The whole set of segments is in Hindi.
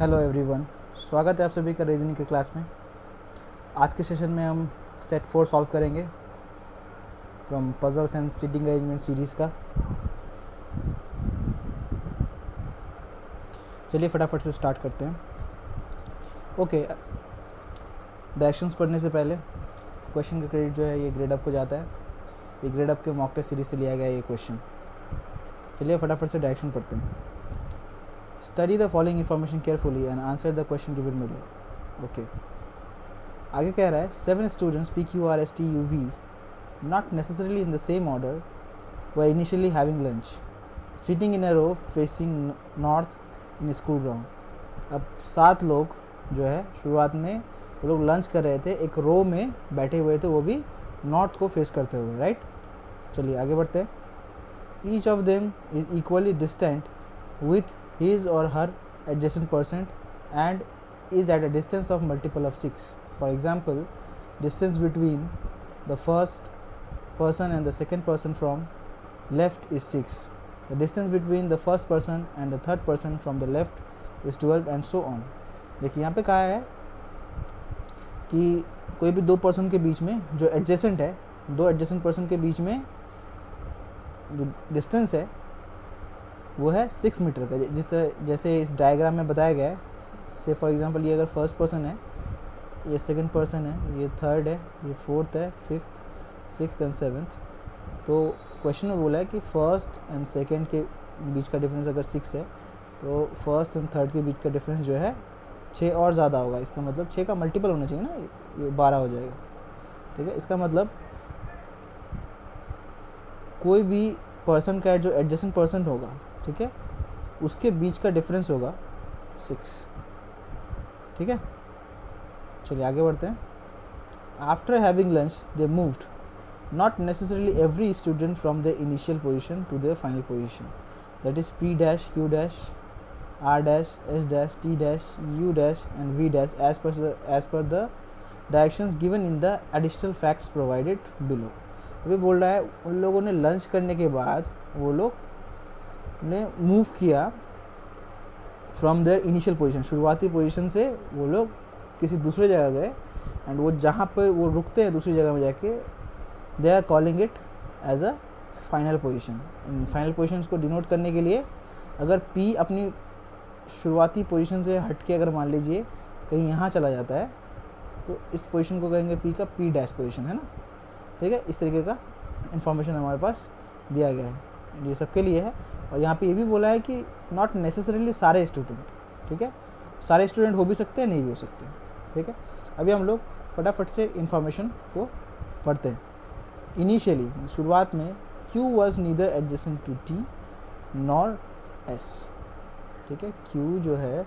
हेलो एवरीवन, स्वागत है आप सभी का रीजनिंग के क्लास में। आज के सेशन में हम सेट 4 सॉल्व करेंगे from puzzles and seating arrangement series का। चलिए फटाफट से स्टार्ट करते हैं। ओके, डायरेक्शंस पढ़ने से पहले क्वेश्चन का क्रेडिट जो है ये ग्रेड अप को जाता है। ये ग्रेड अप के मॉक टेस्ट सीरीज से लिया गया ये क्वेश्चन। चलिए फटाफट से डायरेक्शन पढ़ते हैं। Study the following information carefully and answer the question given below. Okay, आगे कह रहा है 7 students PQRSTUV not necessarily in the same order were initially having lunch sitting in a row facing north in school ground। अब 7 लोग जो है शुरुआत में वो लोग लंच कर रहे थे, एक रो में बैठे हुए थे, वो भी नॉर्थ को फेस करते हुए, राइट। चलिए आगे बढ़ते हैं। Each of them is equally distant with his or her adjacent person and is at a distance of multiple of 6. For example, distance between the first person and the second person from left is 6. The distance between the first person and the third person from the left is 12 and so on. देखिए यहाँ पे कहा है कि कोई भी दो पर्सन के बीच में जो एडजेसेंट है, दो एडजेसेंट पर्सन के बीच में जो डिस्टेंस है वो है 6 मीटर का। जैसे इस डायग्राम में बताया गया है। से फॉर एग्जांपल ये अगर फर्स्ट पर्सन है, ये सेकंड पर्सन है, ये थर्ड है, ये फोर्थ है, फिफ्थ, सिक्स्थ एंड सेवन्थ। तो क्वेश्चन में बोला है कि फर्स्ट एंड सेकंड के बीच का डिफरेंस अगर 6 है तो फर्स्ट एंड थर्ड के बीच का डिफरेंस जो है 6 और ज़्यादा होगा। इसका मतलब 6 का मल्टीपल होना चाहिए ना, ये 12 हो जाएगा। ठीक है, इसका मतलब कोई भी पर्सन का जो एडजेसेंट पर्सन होगा, ठीक है, उसके बीच का डिफरेंस होगा 6। ठीक है, चलिए आगे बढ़ते हैं। After having lunch they moved not necessarily every student from the initial position to the final position, that is P dash, Q dash, R dash, S dash, T dash, U dash and V dash as per the directions given in the additional facts provided below. अभी बोल रहा है उन लोगों ने लंच करने के बाद वो लोग ने मूव किया फ्रॉम देयर इनिशियल पोजीशन, शुरुआती पोजीशन से वो लोग किसी दूसरे जगह गए एंड वो जहाँ पे वो रुकते हैं दूसरी जगह में जाके they are calling it as a final position. इन फाइनल पोजीशंस को डिनोट करने के लिए अगर P अपनी शुरुआती पोजीशन से हट के अगर मान लीजिए कहीं यहाँ चला जाता है तो इस पोजीशन को कहेंगे P का P डैश पोजीशन, है ना। ठीक है, इस तरीके का इन्फॉर्मेशन हमारे पास दिया गया है, ये सबके लिए है। और यहाँ पे ये भी बोला है कि नॉट नेसेसरीली सारे स्टूडेंट, ठीक है, सारे स्टूडेंट हो भी सकते हैं, नहीं भी हो सकते। ठीक है, अभी हम लोग फटाफट से इन्फॉर्मेशन को पढ़ते हैं। इनिशियली शुरुआत में Q was neither adjacent to T nor S। ठीक है, Q जो है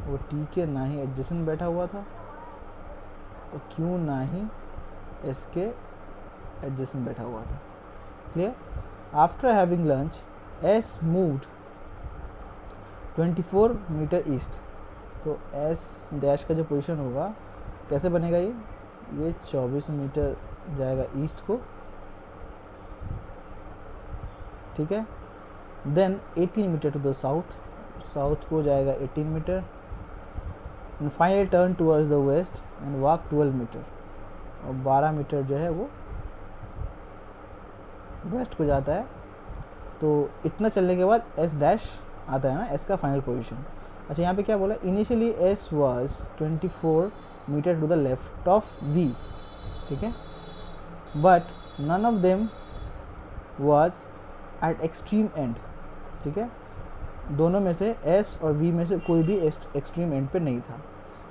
वो T के ना ही एडजेसेंट बैठा हुआ था और Q ना ही S के एडजेसेंट बैठा हुआ था। Clear. After having lunch S moved 24 meter east. तो S डैश का जो पोजीशन होगा कैसे बनेगा, ये 24 मीटर जाएगा ईस्ट को। ठीक है, then 18 meter to the south, south को जाएगा 18 meter and finally turn towards the west and walk 12 meter और 12 मीटर जो है वो वेस्ट को जाता है। तो इतना चलने के बाद S डैश आता है ना, S का फाइनल पोजीशन। अच्छा, यहाँ पे क्या बोला, initially S was 24 meter to the left of V। ठीक है, but none of them was at extreme end. ठीक है, दोनों में से S और V में से कोई भी एक्सट्रीम एंड पे नहीं था।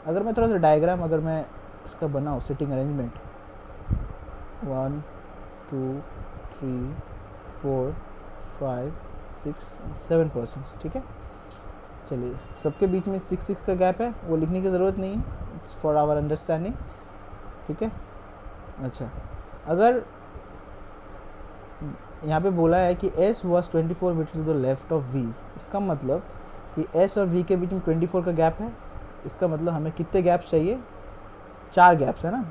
अगर मैं थोड़ा सा डायग्राम अगर मैं इसका बनाऊँ, सिटिंग अरेंजमेंट 1 2 3 4 5 6 7 पर्सन्स। ठीक है, चलिए सबके बीच में 6 का गैप है, वो लिखने की ज़रूरत नहीं है, इट्स फॉर आवर अंडरस्टैंडिंग। ठीक है, अच्छा, अगर यहाँ पे बोला है कि S was 24 meter to the left of V, इसका मतलब कि S और V के बीच में 24 का गैप है। इसका मतलब हमें कितने गैप्स चाहिए, 4 गैप्स है ना,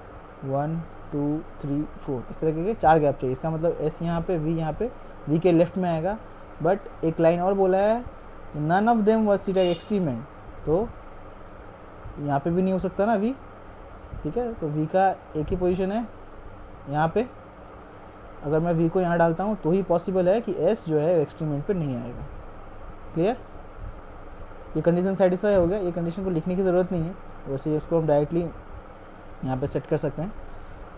1 2 3 4, इस तरह के 4 गैप चाहिए। इसका मतलब S यहाँ पे, V यहाँ पे, V के लेफ्ट में आएगा। बट एक लाइन और बोला है, none of them was seated extreme end, तो यहाँ पे भी नहीं हो सकता ना v, ठीक है। तो v का एक ही पोजीशन है यहाँ पे, अगर मैं v को यहाँ डालता हूँ तो ही पॉसिबल है कि s जो है एक्सट्रीम एंड पे नहीं आएगा। क्लियर? ये कंडीशन सेटिस्फाई हो गया, ये कंडीशन को लिखने की ज़रूरत नहीं है, वैसे उसको हम डायरेक्टली यहाँ पे सेट कर सकते हैं।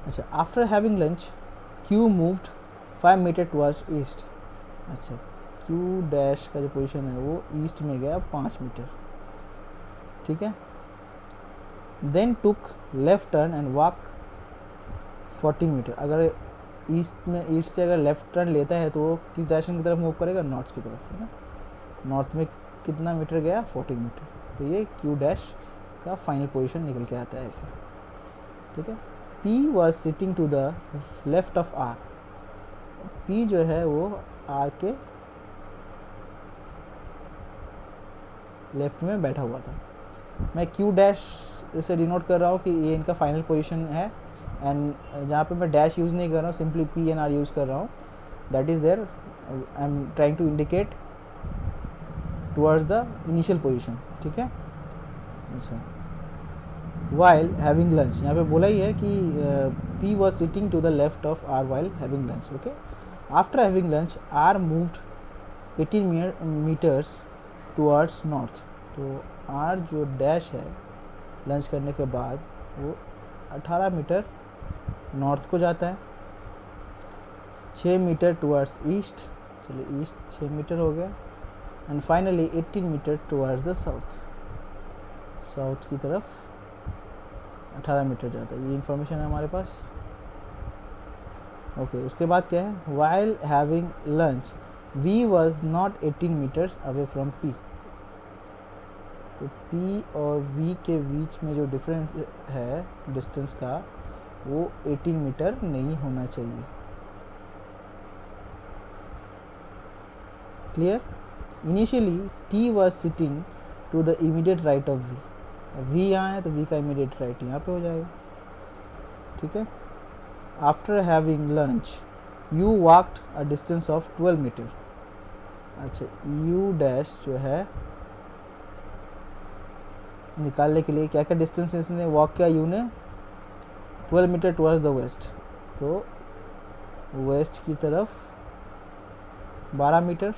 अच्छा, after having lunch q moved 5 meter towards east. अच्छा, q डैश का जो पोजीशन है वो ईस्ट में गया 5 मीटर, ठीक है। Then took left turn and walk 14 meter. अगर ईस्ट से अगर लेफ्ट टर्न लेता है तो वो किस डायरेक्शन की तरफ मूव करेगा? नॉर्थ की तरफ, है ना। नॉर्थ में कितना मीटर गया? 14 मीटर। तो ये q डैश का फाइनल पोजीशन निकल के आता है ऐसे, ठीक है। p was sitting to the left of r। p जो है वो r के लेफ्ट में बैठा हुआ था। मैं q डैश से डिनोट कर रहा हूँ कि ये इनका फाइनल पोजीशन है, एंड जहाँ पे मैं डैश यूज़ नहीं कर रहा हूँ, simply p and r use कर रहा हूँ, that is there I am trying to indicate towards the initial position, ठीक है। अच्छा, वाइल हैविंग लंच, यहाँ पे बोला ही है कि p was sitting to the left of r while having lunch, okay. After having lunch r moved 18 meters towards north. तो r जो डैश है लंच करने के बाद वो 18 मीटर नॉर्थ को जाता है, 6 मीटर टुवर्ड्स ईस्ट, चलिए ईस्ट 6 मीटर हो गया, and finally 18 meter towards the south, south की तरफ 18 मीटर जाता है। ये इन्फॉर्मेशन है हमारे पास, ओके। उसके बाद क्या है? While having lunch v was not 18 meters away from p। तो p और v के बीच में जो डिफरेंस है डिस्टेंस का वो 18 मीटर नहीं होना चाहिए। Clear? Initially t was sitting to the immediate right of v। v यहाँ है तो v का इमीडिएट राइट यहाँ पे हो जाएगा, ठीक है। After having lunch u walked a distance of 12 meter. अच्छा, u डैश जो है निकालने के लिए क्या क्या डिस्टेंस इसने वॉक किया? u ने 12 मीटर टुवर्ड्स द वेस्ट, तो वेस्ट की तरफ 12 meter,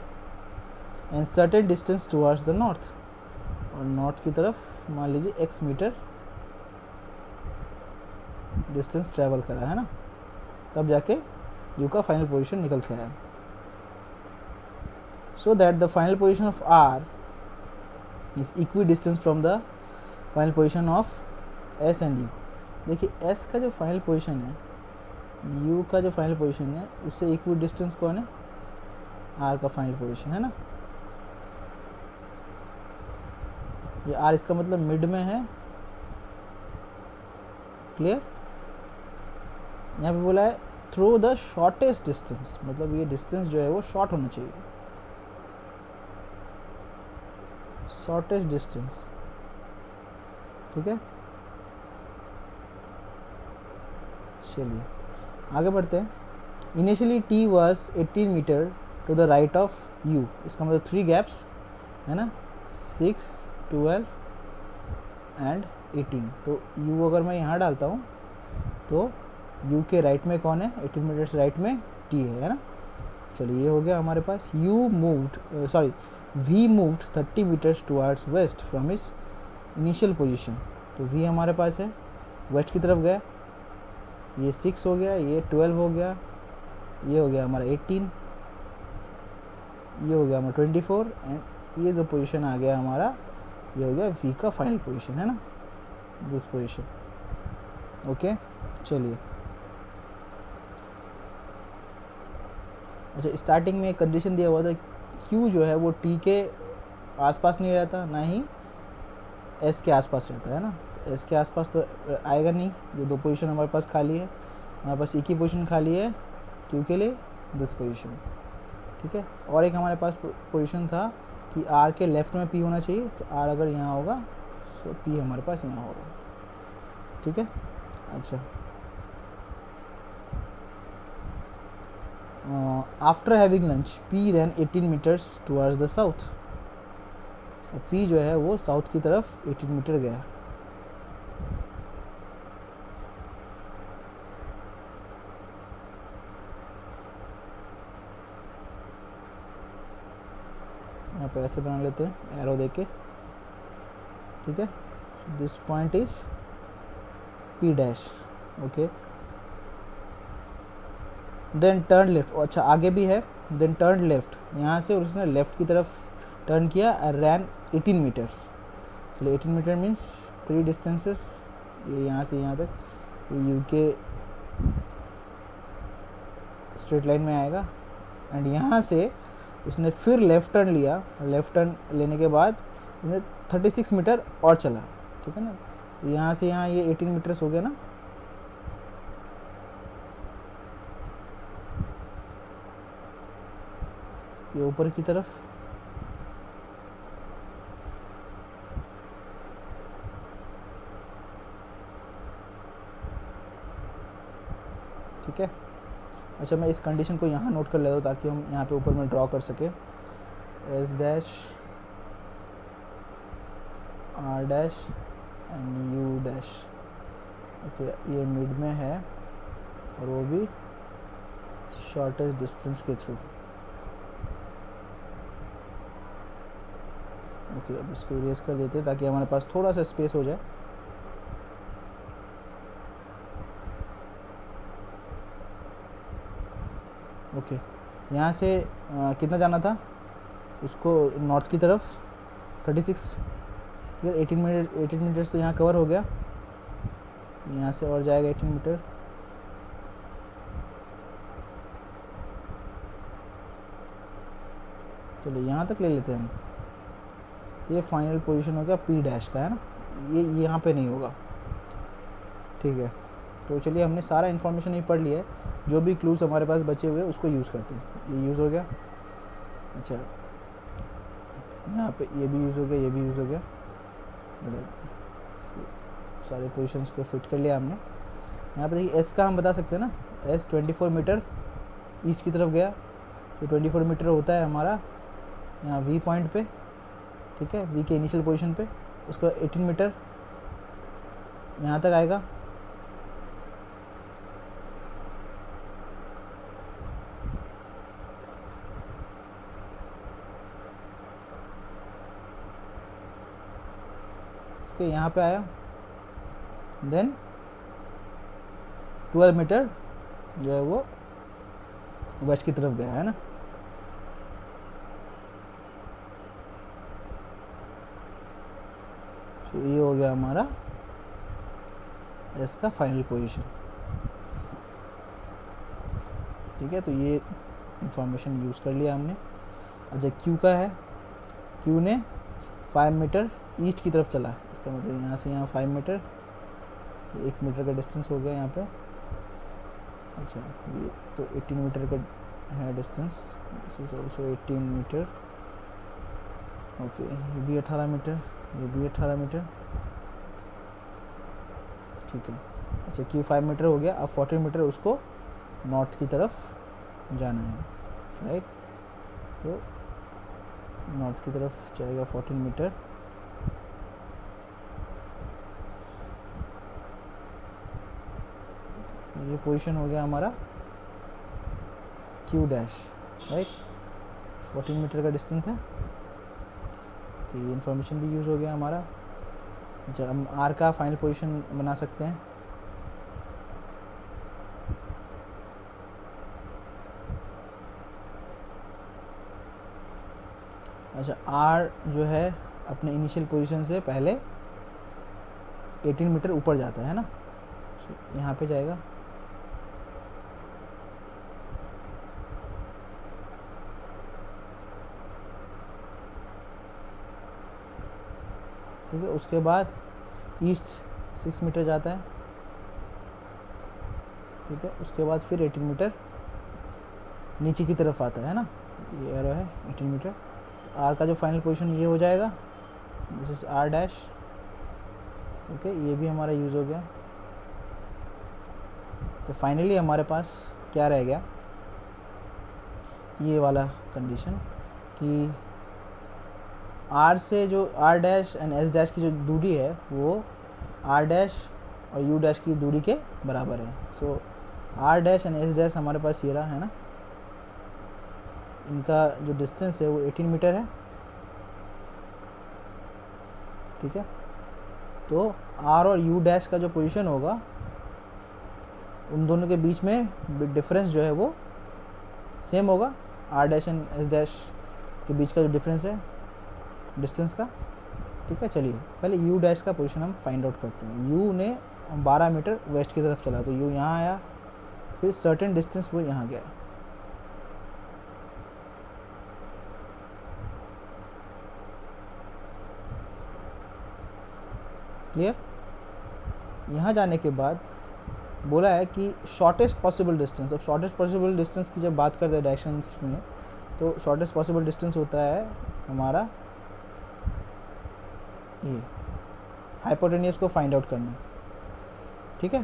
and certain distance towards the north, और नॉर्थ की तरफ मान लीजिए x मीटर डिस्टेंस ट्रैवल करा है ना, तब जाके u का फाइनल पोजीशन निकल के आया। So that the final position of r is equi distance from the final position of s and u। देखिए s का जो फाइनल पोजीशन है, u का जो फाइनल पोजीशन है, उससे इक्वी डिस्टेंस कौन है? r का फाइनल पोजीशन है ना। ये r इसका मतलब मिड में है, क्लियर। यहाँ पे बोला है थ्रू द शॉर्टेस्ट डिस्टेंस, मतलब ये डिस्टेंस जो है वो शॉर्ट होना चाहिए, शॉर्टेस्ट डिस्टेंस, ठीक है। चलिए आगे बढ़ते हैं। Initially t was 18 meter to the right of u। इसका मतलब 3 गैप्स है ना, 6, 12 एंड 18। तो u अगर मैं यहाँ डालता हूँ तो u के राइट में कौन है? 18 मीटर राइट में t है ना। चलिए ये हो गया हमारे पास। v moved 30 meters towards west from his initial position. तो v हमारे पास है, वेस्ट की तरफ गया, ये 6 हो गया, ये 12 हो गया, ये हो गया हमारा 18, ये हो गया हमारा 24, एंड ये जो पोजीशन आ गया हमारा, ये हो गया v का फाइनल पोजीशन, है ना, दिस पोजीशन, ओके। चलिए अच्छा, स्टार्टिंग में एक कंडीशन दिया हुआ था, q जो है वो t के आसपास नहीं रहता, ना ही s के आसपास रहता है ना। s के आसपास तो आएगा नहीं, जो 2 पोजीशन हमारे पास खाली है, हमारे पास एक ही पोजीशन खाली है q के लिए, दिस पोजीशन, ठीक है। और एक हमारे पास पोजीशन था कि r के लेफ्ट में p होना चाहिए, तो r अगर यहाँ होगा तो p हमारे पास यहाँ होगा, ठीक है। अच्छा, after having lunch p ran 18 meters towards the south. p जो है वो साउथ की तरफ 18 मीटर गया, पे ऐसे बना लेते हैं एरो दे के, ठीक है। This point is P dash, okay. Then turn left, अच्छा आगे भी है। देन टर्न लेफ्ट, यहाँ से उसने लेफ्ट की तरफ टर्न किया और रैन 18 मीटर्स। चलिए 18 मीटर मीन्स 3 डिस्टेंसेस, ये यहाँ से यहाँ तक यूके स्ट्रेट लाइन में आएगा। एंड यहाँ से उसने फिर लेफ़्ट टर्न लिया, लेफ़्ट टर्न लेने के बाद उसने 36 मीटर और चला, ठीक है ना। तो यहाँ से यहाँ ये 18 मीटर्स हो गया ना। ये ऊपर की तरफ, ठीक है। अच्छा मैं इस कंडीशन को यहाँ नोट कर लेता हूँ ताकि हम यहाँ पे ऊपर में ड्रॉ कर सके। S dash R dash and U dash, okay. ये मिड में है और वो भी शॉर्टेस्ट डिस्टेंस के थ्रू, ओके। अब इसको इरेज कर देते हैं ताकि हमारे पास थोड़ा सा स्पेस हो जाए। ओके यहाँ से कितना जाना था उसको, नॉर्थ की तरफ 36, ठीक है। 18 मीटर्स तो यहाँ कवर हो गया। यहाँ से और जाएगा 18 मीटर, चलिए यहाँ तक ले लेते हैं हम। तो ये फाइनल पोजीशन हो गया P डैश का, है ना। ये यहाँ पे नहीं होगा, ठीक है। तो चलिए हमने सारा इन्फॉर्मेशन ही पढ़ लिया है, जो भी क्लूज हमारे पास बचे हुए हैं उसको यूज़ करते हैं। ये यूज़ हो गया, अच्छा यहाँ पे ये भी यूज़ हो गया, ये भी यूज़ हो गया, सारे पोजीशंस को फिट कर लिया हमने। यहाँ पे देखिए एस का हम बता सकते हैं ना, एस 24 मीटर ईस्ट की तरफ गया, तो 24 मीटर होता है हमारा यहाँ वी पॉइंट पे, ठीक है। वी के इनिशियल पोजीशन पे, उसका 18 मीटर यहाँ तक आएगा। ओके यहाँ पे आया। देन 12 मीटर जो है वो वेस्ट की तरफ गया, है ना। तो ये हो गया हमारा एस का फाइनल पोजीशन, ठीक है। तो ये इंफॉर्मेशन यूज़ कर लिया हमने। अच्छा क्यू का है, क्यू ने 5 मीटर ईस्ट की तरफ चला, इसका मतलब यहाँ से यहाँ 5 मीटर, 1 मीटर का डिस्टेंस हो गया यहाँ पे। अच्छा ये तो 18 मीटर का है distance, this is also 18 meter, okay. ये भी 18 मीटर, ये भी 18 मीटर, ठीक है। अच्छा क्यू 5 मीटर हो गया। अब 14 मीटर उसको नॉर्थ की तरफ जाना है, राइट। तो नॉर्थ की तरफ जाएगा 14 मीटर, ये पोजीशन हो गया हमारा क्यू डैश, राइट। 14 मीटर का डिस्टेंस है, तो ये इन्फॉर्मेशन भी यूज़ हो गया हमारा। जब हम आर का फाइनल पोजीशन बना सकते हैं, अच्छा आर जो है अपने इनिशियल पोजीशन से पहले 18 मीटर ऊपर जाता है ना, यहाँ पे जाएगा। ठीक है, उसके बाद ईस्ट 6 मीटर जाता है, ठीक है। उसके बाद फिर 18 मीटर नीचे की तरफ आता है ना, ये एरो है 18 मीटर। आर का जो फाइनल पोजीशन ये हो जाएगा, this is R dash, okay. ये भी हमारा यूज़ हो गया। तो फाइनली हमारे पास क्या रह गया, ये वाला कंडीशन कि आर से जो R dash and S dash की जो दूरी है वो आर डैश और यू डैश की दूरी के बराबर है। So R dash and S dash हमारे पास ये रहा है ना, इनका जो डिस्टेंस है वो 18 मीटर है, ठीक है, तो आर और यू डैश का जो पोजीशन होगा उन दोनों के बीच में डिफरेंस जो है वो सेम होगा, R dash and S dash के बीच का जो डिफरेंस है डिस्टेंस का। ठीक है, चलिए पहले यू डैश का पोजीशन हम फाइंड आउट करते हैं। यू ने 12 मीटर वेस्ट की तरफ चला, तो यू यहाँ आया, फिर सर्टेन डिस्टेंस वो यहाँ गया। क्लियर? यहाँ जाने के बाद बोला है कि शॉर्टेस्ट पॉसिबल डिस्टेंस। अब शॉर्टेस्ट पॉसिबल डिस्टेंस की जब बात करते हैं डायरेक्शंस में, तो शॉर्टेस्ट पॉसिबल डिस्टेंस होता है हमारा ये हाइपोटेनियस को फाइंड आउट करना। ठीक है,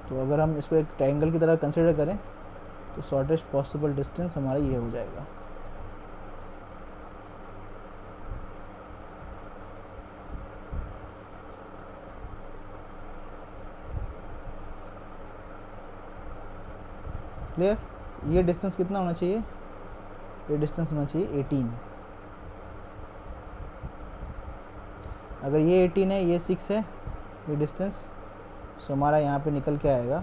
तो अगर हम इसको एक ट्रायंगल की तरह कंसिडर करें तो शॉर्टेस्ट पॉसिबल डिस्टेंस हमारा ये हो जाएगा। क्लियर? ये डिस्टेंस कितना होना चाहिए? ये डिस्टेंस होना चाहिए 18। अगर ये 18 है, ये 6 है, ये डिस्टेंस, सो हमारा यहाँ पे निकल के आएगा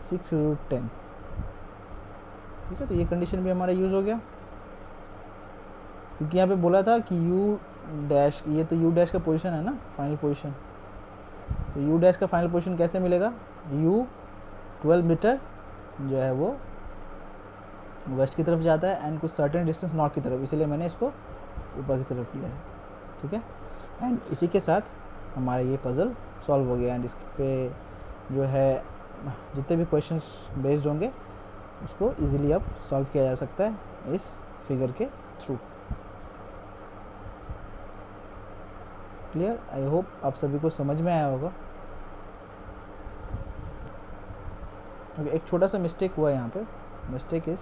6√10। ठीक है, तो ये कंडीशन भी हमारा यूज़ हो गया, क्योंकि यहाँ पे बोला था कि यू डैश, ये तो यू डैश का पोजीशन है ना, फाइनल पोजीशन। तो यू डैश का फाइनल पोजीशन कैसे मिलेगा? यू 12 मीटर जो है वो वेस्ट की तरफ जाता है एंड कुछ सर्टेन डिस्टेंस नॉर्थ की तरफ, इसीलिए मैंने इसको ऊपर की तरफ लिया है। ठीक है, एंड इसी के साथ हमारा ये पज़ल सॉल्व हो गया। एंड इस पे जो है जितने भी क्वेश्चंस बेस्ड होंगे उसको इजीली अब सॉल्व किया जा सकता है इस फिगर के थ्रू। क्लियर? आई होप आप सभी को समझ में आया होगा। एक छोटा सा मिस्टेक हुआ है यहाँ पे। मिस्टेक इस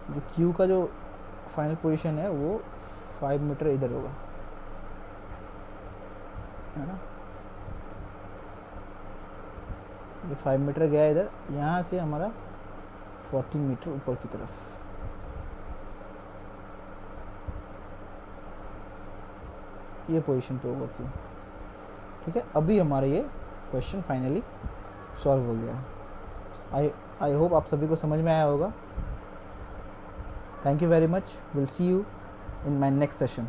जो क्यू का जो फाइनल पोजीशन है वो 5 मीटर इधर होगा, है ना। ये 5 मीटर गया इधर, यहाँ से हमारा 14 मीटर ऊपर की तरफ। ये पोजीशन पे होगा क्यू। ठीक है, अभी हमारा ये क्वेश्चन फाइनली सॉल्व हो गया है। आई होप आप सभी को समझ में आया होगा। Thank you very much. Will see you in my next session.